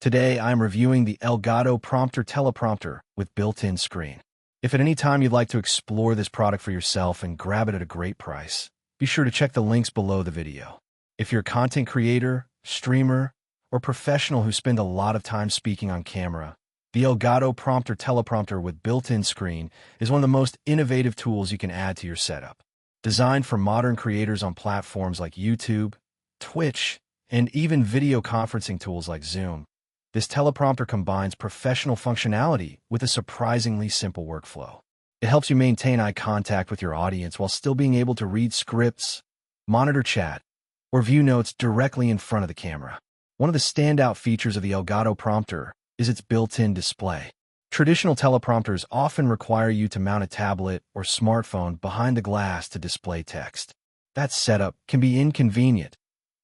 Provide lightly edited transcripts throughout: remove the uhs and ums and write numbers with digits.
Today, I'm reviewing the Elgato Prompter Teleprompter with built-in screen. If at any time you'd like to explore this product for yourself and grab it at a great price, be sure to check the links below the video. If you're a content creator, streamer, or professional who spend a lot of time speaking on camera, the Elgato Prompter Teleprompter with built-in screen is one of the most innovative tools you can add to your setup. Designed for modern creators on platforms like YouTube, Twitch, and even video conferencing tools like Zoom, this teleprompter combines professional functionality with a surprisingly simple workflow. It helps you maintain eye contact with your audience while still being able to read scripts, monitor chat, or view notes directly in front of the camera. One of the standout features of the Elgato Prompter is its built-in display. Traditional teleprompters often require you to mount a tablet or smartphone behind the glass to display text. That setup can be inconvenient,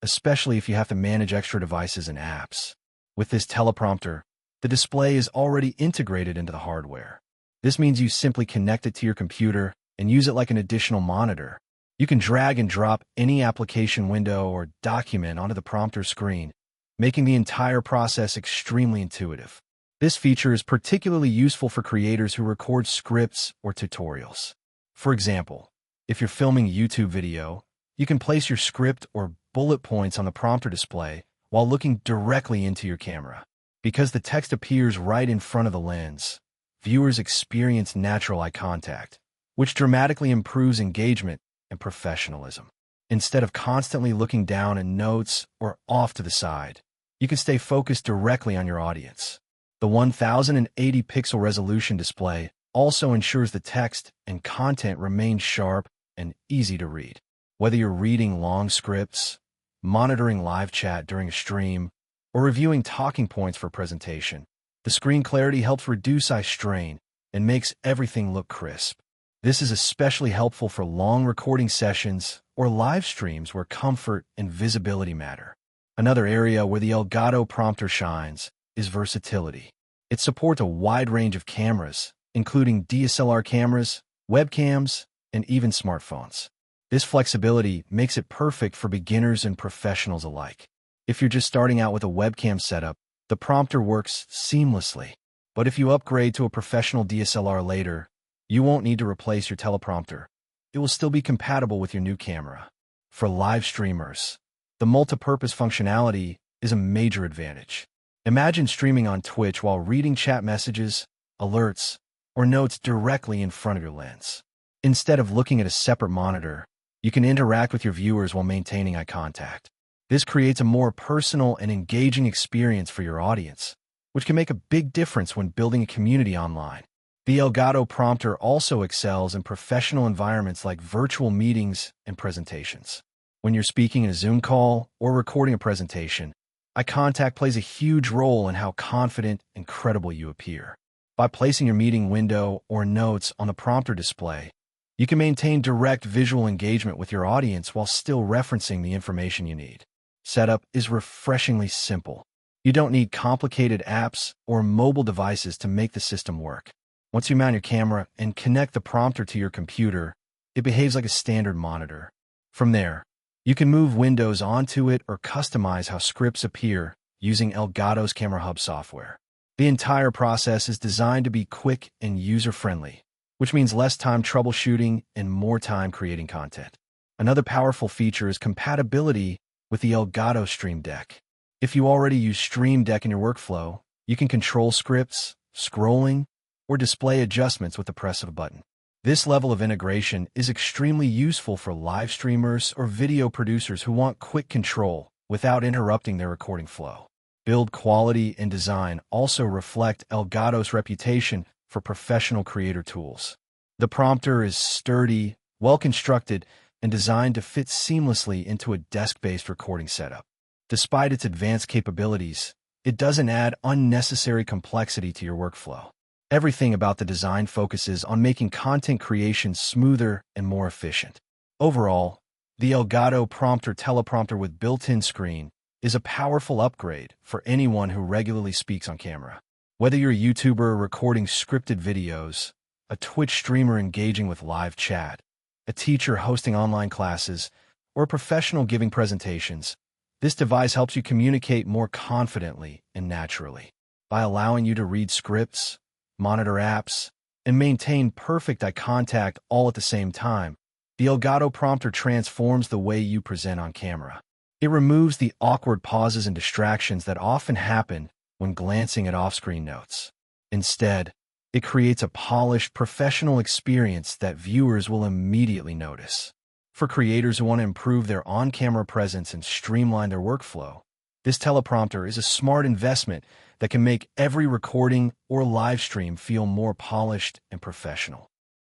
especially if you have to manage extra devices and apps. With this teleprompter, the display is already integrated into the hardware. This means you simply connect it to your computer and use it like an additional monitor. You can drag and drop any application window or document onto the prompter screen, making the entire process extremely intuitive. This feature is particularly useful for creators who record scripts or tutorials. For example, if you're filming a YouTube video, you can place your script or bullet points on the prompter display while looking directly into your camera. Because the text appears right in front of the lens, viewers experience natural eye contact, which dramatically improves engagement and professionalism. Instead of constantly looking down at notes or off to the side, you can stay focused directly on your audience. The 1080 pixel resolution display also ensures the text and content remain sharp and easy to read. Whether you're reading long scripts, monitoring live chat during a stream, or reviewing talking points for a presentation, the screen clarity helps reduce eye strain and makes everything look crisp. This is especially helpful for long recording sessions or live streams where comfort and visibility matter. Another area where the Elgato Prompter shines is versatility. It supports a wide range of cameras, including DSLR cameras, webcams, and even smartphones. This flexibility makes it perfect for beginners and professionals alike. If you're just starting out with a webcam setup, the prompter works seamlessly. But if you upgrade to a professional DSLR later, you won't need to replace your teleprompter. It will still be compatible with your new camera. For live streamers, the multi-purpose functionality is a major advantage. Imagine streaming on Twitch while reading chat messages, alerts, or notes directly in front of your lens. Instead of looking at a separate monitor, you can interact with your viewers while maintaining eye contact. This creates a more personal and engaging experience for your audience, which can make a big difference when building a community online. The Elgato Prompter also excels in professional environments like virtual meetings and presentations. When you're speaking in a Zoom call or recording a presentation, eye contact plays a huge role in how confident and credible you appear. By placing your meeting window or notes on the prompter display, you can maintain direct visual engagement with your audience while still referencing the information you need. Setup is refreshingly simple. You don't need complicated apps or mobile devices to make the system work. Once you mount your camera and connect the prompter to your computer, it behaves like a standard monitor. From there, you can move windows onto it or customize how scripts appear using Elgato's Camera Hub software. The entire process is designed to be quick and user-friendly, which means less time troubleshooting and more time creating content. Another powerful feature is compatibility with the Elgato Stream Deck. If you already use Stream Deck in your workflow, you can control scripts, scrolling, or display adjustments with the press of a button. This level of integration is extremely useful for live streamers or video producers who want quick control without interrupting their recording flow. Build quality and design also reflect Elgato's reputation for professional creator tools. The prompter is sturdy, well-constructed, and designed to fit seamlessly into a desk-based recording setup. Despite its advanced capabilities, it doesn't add unnecessary complexity to your workflow. Everything about the design focuses on making content creation smoother and more efficient. Overall, the Elgato Prompter Teleprompter with built-in screen is a powerful upgrade for anyone who regularly speaks on camera. Whether you're a YouTuber recording scripted videos, a Twitch streamer engaging with live chat, a teacher hosting online classes, or a professional giving presentations, This device helps you communicate more confidently and naturally by allowing you to read scripts, monitor apps, and maintain perfect eye contact all at the same time. The Elgato Prompter transforms the way you present on camera. It removes the awkward pauses and distractions that often happen when glancing at off-screen notes. Instead, it creates a polished, professional experience that viewers will immediately notice. For creators who want to improve their on-camera presence and streamline their workflow, this teleprompter is a smart investment that can make every recording or live stream feel more polished and professional.